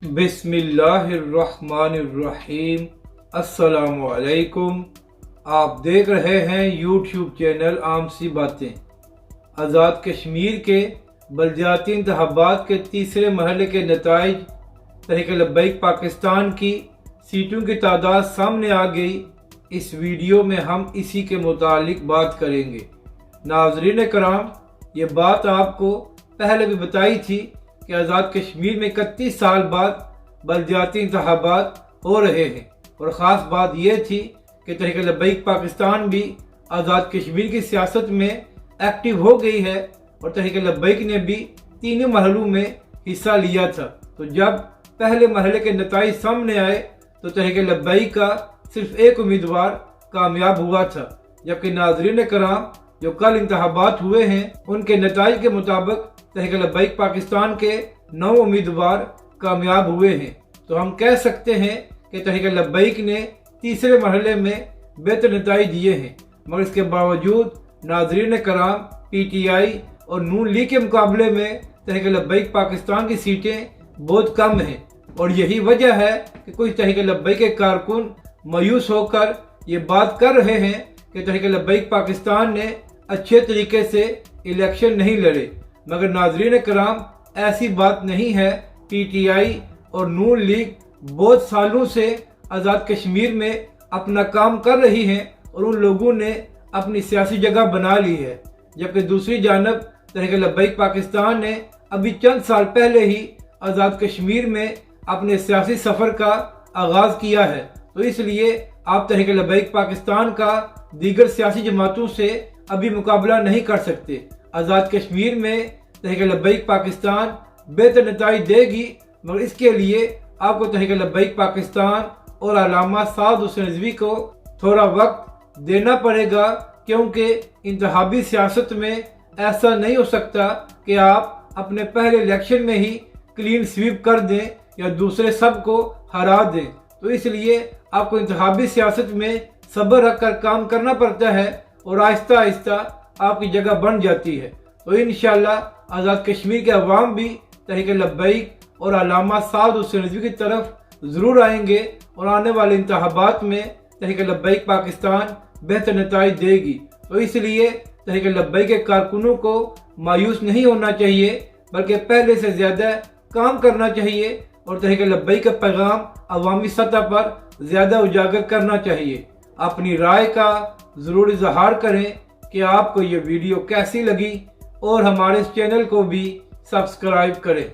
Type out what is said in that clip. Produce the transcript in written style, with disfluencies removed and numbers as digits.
बिस्मिल्लाहिर्रहमानिर्रहीम। अस्सलाम वालेकुम। आप देख रहे हैं यूट्यूब चैनल आम सी बातें। आज़ाद कश्मीर के बलदियाती इंतखाबात के तीसरे मरहले के नताइज तहरीक लब्बैक पाकिस्तान की सीटों की तादाद सामने आ गई। इस वीडियो में हम इसी के मुतालिक बात करेंगे। नाज़रीन कराम, ये बात आपको पहले भी बताई थी कि आज़ाद कश्मीर में 31 साल बाद बलदियाती इंतखाबात हो रहे हैं, और ख़ास बात यह थी कि तहरीक लब्बैक पाकिस्तान भी आज़ाद कश्मीर की सियासत में एक्टिव हो गई है, और तहरीक लब्बैक ने भी तीनों मरहलों में हिस्सा लिया था। तो जब पहले मरहले के नताइज सामने आए तो तहरीक लब्बैक का सिर्फ एक उम्मीदवार कामयाब हुआ था, जबकि नाज़रीन कराम, जो कल इंतखाबात हुए हैं उनके नताइज के मुताबिक तहरीक लब्बैक पाकिस्तान के 9 उम्मीदवार कामयाब हुए हैं। तो हम कह सकते हैं कि तहरीक लब्बैक ने तीसरे मरहले में बेहतर नताइज दिए हैं, मगर इसके बावजूद नाज़रीन कराम, PTI और नून लीग के मुकाबले में तहरीक लब्बैक पाकिस्तान की सीटें बहुत कम हैं, और यही वजह है कि कुछ तहरीक लब्बैक के कारकुन मायूस होकर ये बात कर रहे हैं कि तहरीक लब्बैक पाकिस्तान ने अच्छे तरीके से इलेक्शन नहीं लड़े। मगर नाज़रीन कराम, ऐसी बात नहीं है। PTI और नून लीग बहुत सालों से आज़ाद कश्मीर में अपना काम कर रही हैं, और उन लोगों ने अपनी सियासी जगह बना ली है, जबकि दूसरी जानब तहरीक लब्बैक पाकिस्तान ने अभी चंद साल पहले ही आज़ाद कश्मीर में अपने सियासी सफ़र का आगाज़ किया है। तो इसलिए आप तहरीक लब्बैक पाकिस्तान का दीगर सियासी जमातों से अभी मुकाबला नहीं कर सकते। आज़ाद कश्मीर में तहरीक लब्बैक पाकिस्तान बेहतर नताइज देगी, मगर इसके लिए आपको तहरीक लब्बैक पाकिस्तान और अल्लामा साद हुसैन रिजवी को थोड़ा वक्त देना पड़ेगा, क्योंकि इंतखाबी सियासत में ऐसा नहीं हो सकता कि आप अपने पहले इलेक्शन में ही क्लीन स्वीप कर दें या दूसरे सब को हरा दें। तो इसलिए आपको इंतखाबी सियासत में सब्र रखकर काम करना पड़ता है, और आहिस्ता आहिस्ता आपकी जगह बन जाती है। तो इंशाअल्लाह आज़ाद कश्मीर के अवाम भी तहरीक लब्बैक और अल्लामा साद हुसैन रिजवी की तरफ ज़रूर आएंगे, और आने वाले इंतखाबात में तहरीक लब्बैक पाकिस्तान बेहतर नताइज देगी। तो इसलिए तहरीक लब्बैक के कारकुनों को मायूस नहीं होना चाहिए, बल्कि पहले से ज़्यादा काम करना चाहिए, और तहरीक लब्बैक का पैगाम अवामी सतह पर ज़्यादा उजागर करना चाहिए। अपनी राय का ज़रूर इजहार करें कि आपको ये वीडियो कैसी लगी, और हमारे इस चैनल को भी सब्सक्राइब करें।